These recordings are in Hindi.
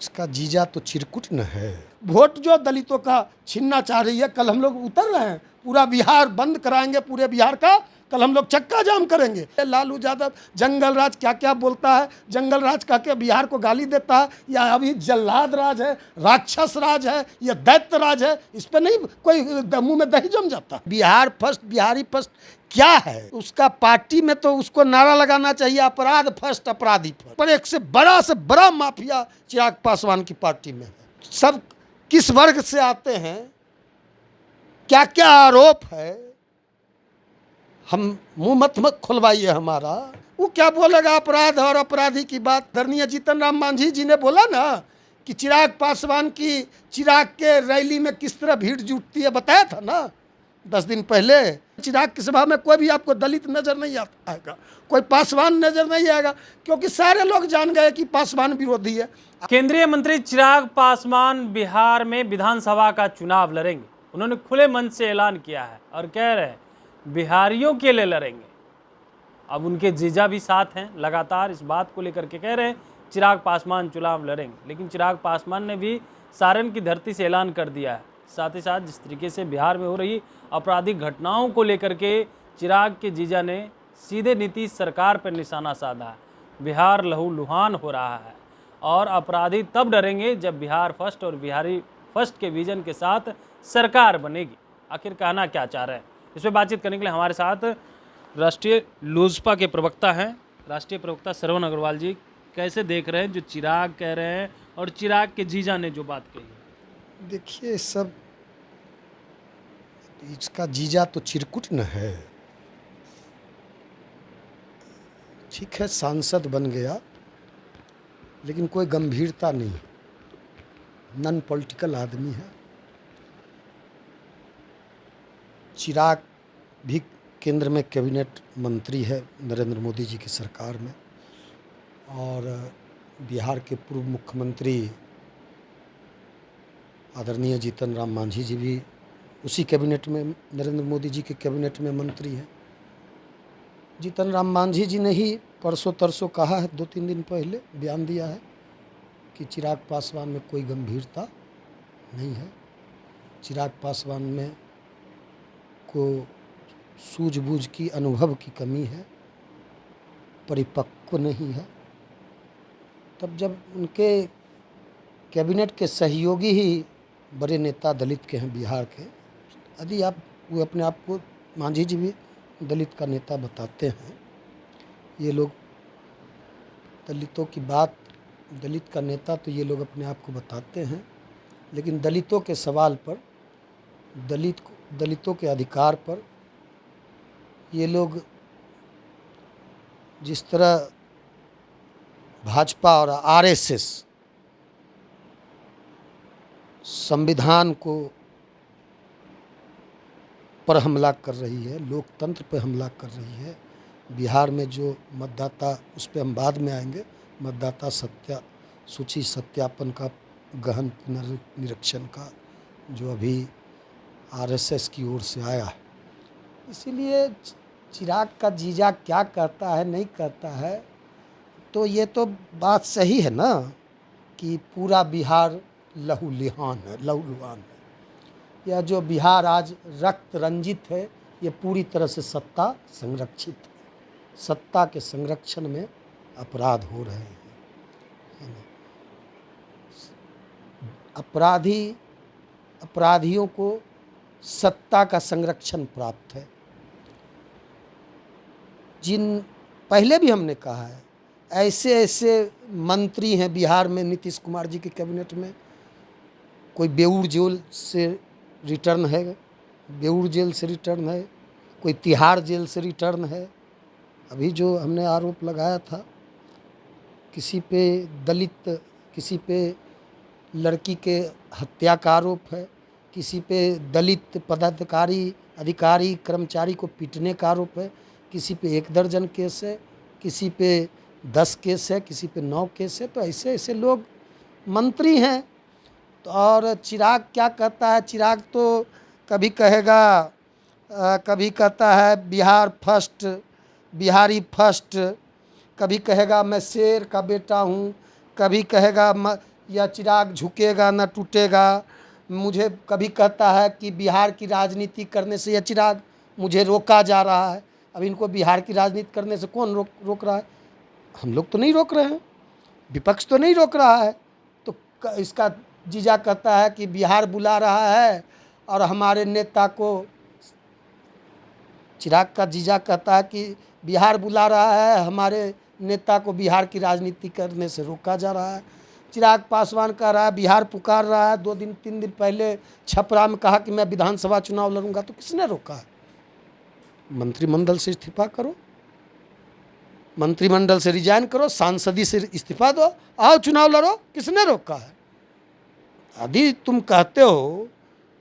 इसका जीजा तो चिरकुट न है। वोट जो दलितों का छीनना चाह रही है, कल हम लोग उतर रहे हैं, पूरा बिहार बंद कराएंगे, पूरे बिहार का कल हम लोग चक्का जाम करेंगे। लालू यादव जंगल राज क्या क्या बोलता है, जंगल राज कह के बिहार को गाली देता है, या अभी जल्लाद राज है, राक्षस राज है, या दैत्य राज है, इस पर नहीं कोई मुंह में दही जम जाता। बिहार फर्स्ट, बिहारी फर्स्ट क्या है उसका? पार्टी में तो उसको नारा लगाना चाहिए अपराध फर्स्ट, अपराधी फर्स्ट। पर एक से बड़ा माफिया चिराग पासवान की पार्टी में है। सब किस वर्ग से आते हैं, क्या क्या आरोप है, हम मुंह मत खुलवाइए हमारा। वो क्या बोलेगा अपराध और अपराधी की बात। आदरणीय जीतन राम मांझी जी ने बोला ना कि चिराग पासवान की चिराग के रैली में किस तरह भीड़ जुटती है, बताया था ना 10 दिन पहले। चिराग की सभा में कोई भी आपको दलित नजर नहीं आएगा, कोई पासवान नजर नहीं आएगा, क्योंकि सारे लोग जान गए कि पासवान विरोधी है। केंद्रीय मंत्री चिराग पासवान बिहार में विधानसभा का चुनाव लड़ेंगे। उन्होंने खुले मन से ऐलान किया है और कह रहे हैं बिहारियों के लिए लड़ेंगे। अब उनके जीजा भी साथ हैं, लगातार इस बात को लेकर के कह रहे हैं चिराग पासवान चुनाव लड़ेंगे। लेकिन चिराग पासवान ने भी सारण की धरती से ऐलान कर दिया है। साथ ही साथ जिस तरीके से बिहार में हो रही आपराधिक घटनाओं को लेकर के चिराग के जीजा ने सीधे नीतीश सरकार पर निशाना साधा है। बिहार लहूलुहान हो रहा है और अपराधी तब डरेंगे जब बिहार फर्स्ट और बिहारी फर्स्ट के विजन के साथ सरकार बनेगी। आखिर कहना क्या चाह रहे हैं, इस पर बातचीत करने के लिए हमारे साथ राष्ट्रीय लोजपा के प्रवक्ता हैं, राष्ट्रीय प्रवक्ता श्रवण अग्रवाल जी। कैसे देख रहे हैं जो चिराग कह रहे हैं और चिराग के जीजा ने जो बात कही? देखिए, सब इसका जीजा तो चिरकुट न है। ठीक है, सांसद बन गया, लेकिन कोई गंभीरता नहीं, नॉन पॉलिटिकल आदमी है। चिराग भी केंद्र में कैबिनेट मंत्री है नरेंद्र मोदी जी की सरकार में, और बिहार के पूर्व मुख्यमंत्री आदरणीय जीतन राम मांझी जी भी उसी कैबिनेट में, नरेंद्र मोदी जी के कैबिनेट में मंत्री हैं। जीतन राम मांझी जी ने ही परसों तरसों कहा है, 2-3 दिन पहले बयान दिया है कि चिराग पासवान में कोई गंभीरता नहीं है, चिराग पासवान में को सूझबूझ की, अनुभव की कमी है, परिपक्व नहीं है। तब जब उनके कैबिनेट के सहयोगी ही बड़े नेता दलित के हैं बिहार के, यदि आप वो अपने आप को, मांझी जी भी दलित का नेता बताते हैं, ये लोग दलितों की बात, दलित का नेता तो ये लोग अपने आप को बताते हैं, लेकिन दलितों के सवाल पर, दलितों के अधिकार पर ये लोग जिस तरह भाजपा और आरएसएस संविधान को पर हमला कर रही है, लोकतंत्र पर हमला कर रही है, बिहार में जो मतदाता, उस पर हम बाद में आएंगे, मतदाता सूची सत्यापन का गहन पुनर्निरीक्षण का जो अभी आरएसएस की ओर से आया है। इसीलिए चिराग का जीजा क्या कहता है नहीं कहता है, तो ये तो बात सही है ना कि पूरा बिहार लहूलुहान है। यह जो बिहार आज रक्त रंजित है, ये पूरी तरह से सत्ता संरक्षित है। सत्ता के संरक्षण में अपराध हो रहे हैं। अपराधियों को सत्ता का संरक्षण प्राप्त है। जिन पहले भी हमने कहा है, ऐसे मंत्री हैं बिहार में नीतीश कुमार जी के कैबिनेट में, कोई बेऊर जेल से रिटर्न है, बेऊर जेल से रिटर्न है, कोई तिहाड़ जेल से रिटर्न है। अभी जो हमने आरोप लगाया था, किसी पे दलित, किसी पे लड़की के हत्या का आरोप है, किसी पे दलित पदाधिकारी, अधिकारी, कर्मचारी को पीटने का आरोप है, किसी पे 1 दर्जन केस है, किसी पे 10 केस है, किसी पे 9 केस है। तो ऐसे लोग मंत्री हैं। तो और चिराग क्या कहता है? चिराग तो कभी कहेगा, कभी कहता है बिहार फर्स्ट, बिहारी फर्स्ट, कभी कहेगा मैं शेर का बेटा हूँ, कभी कहेगा यह चिराग झुकेगा न टूटेगा। मुझे कभी कहता है कि बिहार की राजनीति करने से यह चिराग मुझे रोका जा रहा है। अब इनको बिहार की राजनीति करने से कौन रोक रहा है? हम लोग तो नहीं रोक रहे हैं, विपक्ष तो नहीं रोक रहा है। तो इसका जीजा कहता है कि बिहार बुला रहा है और हमारे नेता को, चिराग का जीजा कहता है कि बिहार बुला रहा है, हमारे नेता को बिहार की राजनीति करने से रोका जा रहा है। चिराग पासवान कह रहा है बिहार पुकार रहा है। 2 दिन 3 दिन पहले छपरा में कहा कि मैं विधानसभा चुनाव लड़ूंगा, तो किसने रोका है? मंत्रिमंडल से इस्तीफा करो, मंत्रिमंडल से रिजाइन करो, सांसदी से इस्तीफा दो, आओ चुनाव लड़ो। किसने रोका है? यदि तुम कहते हो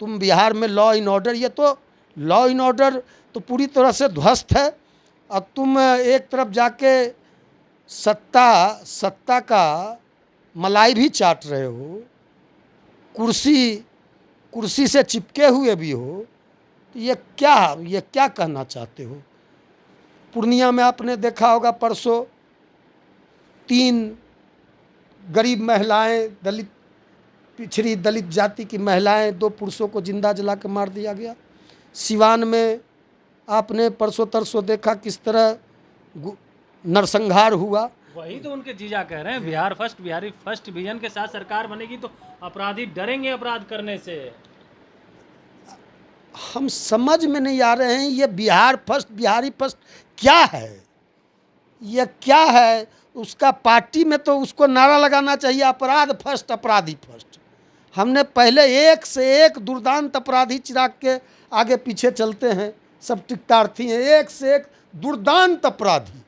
तुम बिहार में लॉ इन ऑर्डर, ये तो लॉ इन ऑर्डर तो पूरी तरह से ध्वस्त है। और तुम एक तरफ जाके सत्ता का मलाई भी चाट रहे हो, कुर्सी से चिपके हुए भी हो। तो ये क्या कहना चाहते हो? पूर्णिया में आपने देखा होगा परसों 3 गरीब महिलाएं, पिछड़ी दलित जाति की महिलाएं, 2 पुरुषों को जिंदा जला के मार दिया गया। सिवान में आपने परसों तरसों देखा किस तरह नरसंहार हुआ। वही तो उनके जीजा कह रहे हैं, Bihar first, Bihari first vision के साथ सरकार बनेगी तो अपराधी डरेंगे अपराध करने से। हम समझ में नहीं आ रहे हैं ये बिहार फर्स्ट, बिहारी फर्स्ट क्या है? ये क्या है? उसका पार्टी में तो उसको नारा लगाना चाहिए अपराध फर्स्ट, अपराधी फर्स्ट। हमने पहले एक से एक दुर्दांत अपराधी चिराग के आगे पीछे चलते हैं, सब टिकटार्थी हैं। एक से एक दुर्दांत अपराधी,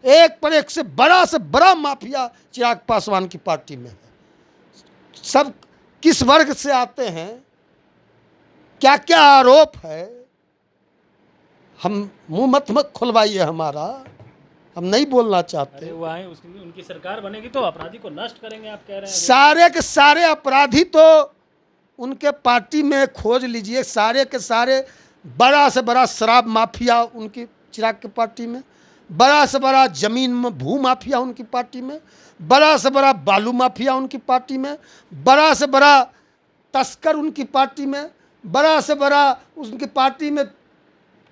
एक पर एक से बड़ा माफिया चिराग पासवान की पार्टी में है। सब किस वर्ग से आते हैं, क्या क्या आरोप है, हम मुंह मत खुलवाइए हमारा, हम नहीं बोलना चाहते। अरे वो आए, उनकी सरकार बनेगी तो अपराधी को नष्ट करेंगे, आप कह रहे हैं। सारे के सारे अपराधी तो उनके पार्टी में खोज लीजिए, सारे के सारे बड़ा से बड़ा शराब माफिया उनकी चिराग की पार्टी में, बड़ा से बड़ा जमीन में भू माफिया उनकी पार्टी में, बड़ा से बड़ा बालू माफिया उनकी पार्टी में, बड़ा से बड़ा तस्कर उनकी पार्टी में, बड़ा से बड़ा उनकी पार्टी में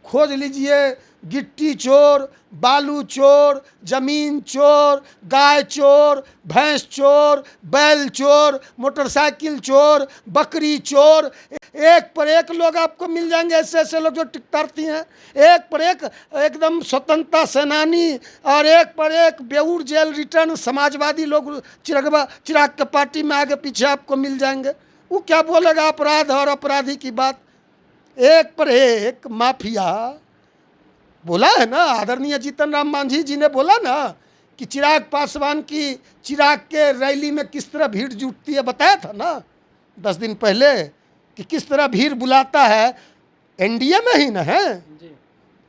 खोज लीजिए गिट्टी चोर, बालू चोर, जमीन चोर, गाय चोर, भैंस चोर, बैल चोर, मोटरसाइकिल चोर, बकरी चोर। एक पर एक लोग आपको मिल जाएंगे, ऐसे ऐसे लोग जो टिकटार्थी हैं, एक पर एक एकदम स्वतंत्रता सेनानी और एक पर एक बेऊर जेल रिटर्न समाजवादी लोग चिराग के पार्टी में आगे पीछे आपको मिल जाएंगे। वो क्या बोलेगा अपराध और अपराधी की बात? एक पर एक माफिया बोला है ना, आदरणीय जीतन राम मांझी जी ने बोला ना कि चिराग पासवान की चिराग के रैली में किस तरह भीड़ जुटती है, बताया था ना 10 दिन पहले कि किस तरह भीड़ बुलाता है। एनडीए में ही ना है,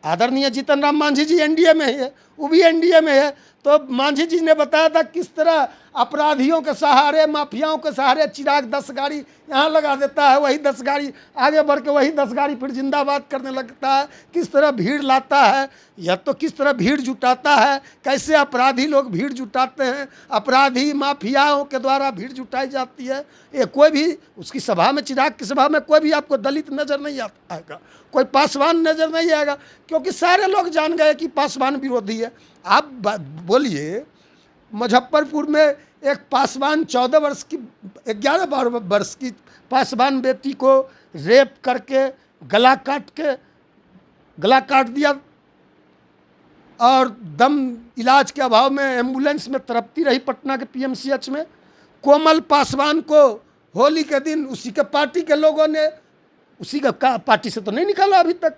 आदरणीय जीतन राम मांझी जी एनडीए में ही है, वो भी एनडीए में है। तो मांझी जी ने बताया था किस तरह अपराधियों के सहारे, माफियाओं के सहारे चिराग 10 गाड़ी यहाँ लगा देता है, वही 10 गाड़ी आगे बढ़ के वही 10 गाड़ी फिर जिंदाबाद करने लगता है। किस तरह भीड़ लाता है, या तो किस तरह भीड़ जुटाता है, कैसे अपराधी लोग भीड़ जुटाते हैं, अपराधी माफियाओं के द्वारा भीड़ जुटाई जाती है। ये कोई भी उसकी सभा में, चिराग की सभा में कोई भी आपको दलित नज़र नहीं आएगा, कोई पासवान नज़र नहीं आएगा, क्योंकि सारे लोग जान गए कि पासवान विरोधी है। आप बोलिए मुजफ्फरपुर में एक पासवान 14 वर्ष की 11 वर्ष की पासवान बेटी को रेप करके गला काट दिया और दम इलाज के अभाव में एम्बुलेंस में तड़पती रही पटना के पीएमसीएच में। कोमल पासवान को होली के दिन उसी के पार्टी के लोगों ने, उसी का पार्टी से तो नहीं निकाला अभी तक,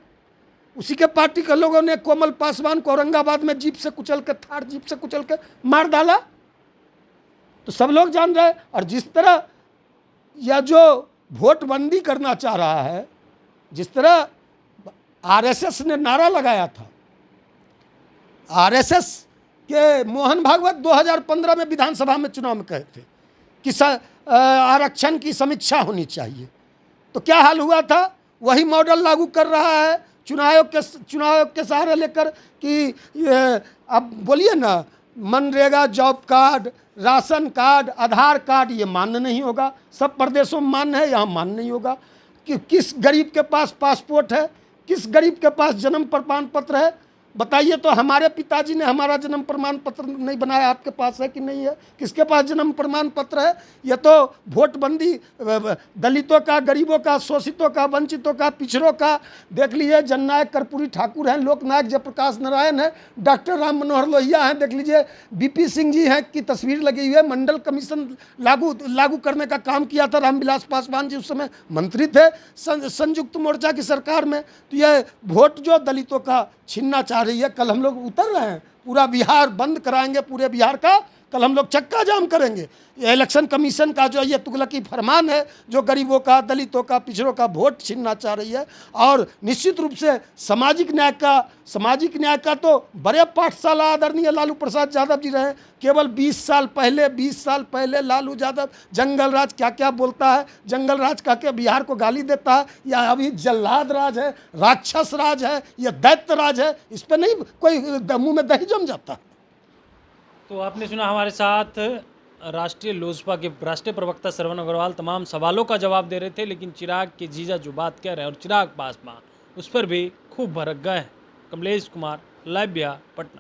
उसी के पार्टी के लोगों ने कोमल पासवान को औरंगाबाद में जीप से कुचल के, थार जीप से कुचल के मार डाला। तो सब लोग जान रहे हैं। और जिस तरह यह जो वोटबंदी करना चाह रहा है, जिस तरह आरएसएस ने नारा लगाया था, आरएसएस के मोहन भागवत 2015 में विधानसभा में चुनाव में कहे थे कि आरक्षण की समीक्षा होनी चाहिए। तो क्या हाल हुआ था? वही मॉडल लागू कर रहा है चुनाव के सहारे लेकर कि अब बोलिए ना, MNREGA job card, ration card, Aadhaar card ये मान्य नहीं होगा। सब प्रदेशों में मान्य है, यहाँ मान्य नहीं होगा। कि किस गरीब के पास पासपोर्ट है, किस गरीब के पास जन्म प्रमाण पत्र है? बताइए तो। हमारे पिताजी ने हमारा जन्म प्रमाण पत्र नहीं बनाया, आपके पास है कि नहीं है? किसके पास जन्म प्रमाण पत्र है? ये तो वोटबंदी दलितों का, गरीबों का, शोषितों का, वंचितों का, पिछड़ों का। देख लीजिए, जननायक कर्पूरी ठाकुर हैं, लोकनायक जयप्रकाश नारायण है, डॉक्टर राम मनोहर लोहिया हैं, देख लीजिए बीपी सिंह जी हैं की तस्वीर लगी हुई है। मंडल कमीशन लागू करने का काम किया था रामविलास पासवान जी, उस समय मंत्री थे संयुक्त मोर्चा की सरकार में। तो ये वोट जो दलितों का छीनना चाह रही है, कल हम लोग उतर रहे हैं, पूरा बिहार बंद कराएंगे, पूरे बिहार का कल हम लोग चक्का जाम करेंगे। ये इलेक्शन कमीशन का जो ये तुगलकी फरमान है, जो गरीबों का, दलितों का, पिछड़ों का वोट छीनना चाह रही है। और निश्चित रूप से सामाजिक न्याय का तो बड़े पाठशाला आदरणीय लालू प्रसाद यादव जी रहे। केवल 20 साल पहले लालू यादव जंगल राज क्या क्या बोलता है, जंगल राज कह के बिहार को गाली देता है, या अभी जल्लाद राज है, राक्षस राज है, या दैत्य राज है, इस पर नहीं कोई मुंह में दही जम जाता। तो आपने सुना, हमारे साथ राष्ट्रीय लोजपा के राष्ट्रीय प्रवक्ता श्रवण अग्रवाल तमाम सवालों का जवाब दे रहे थे, लेकिन चिराग के जीजा जो बात कह रहे हैं और चिराग पासवान उस पर भी खूब भड़क गए हैं। कमलेश कुमार, लाइव बिहार, पटना।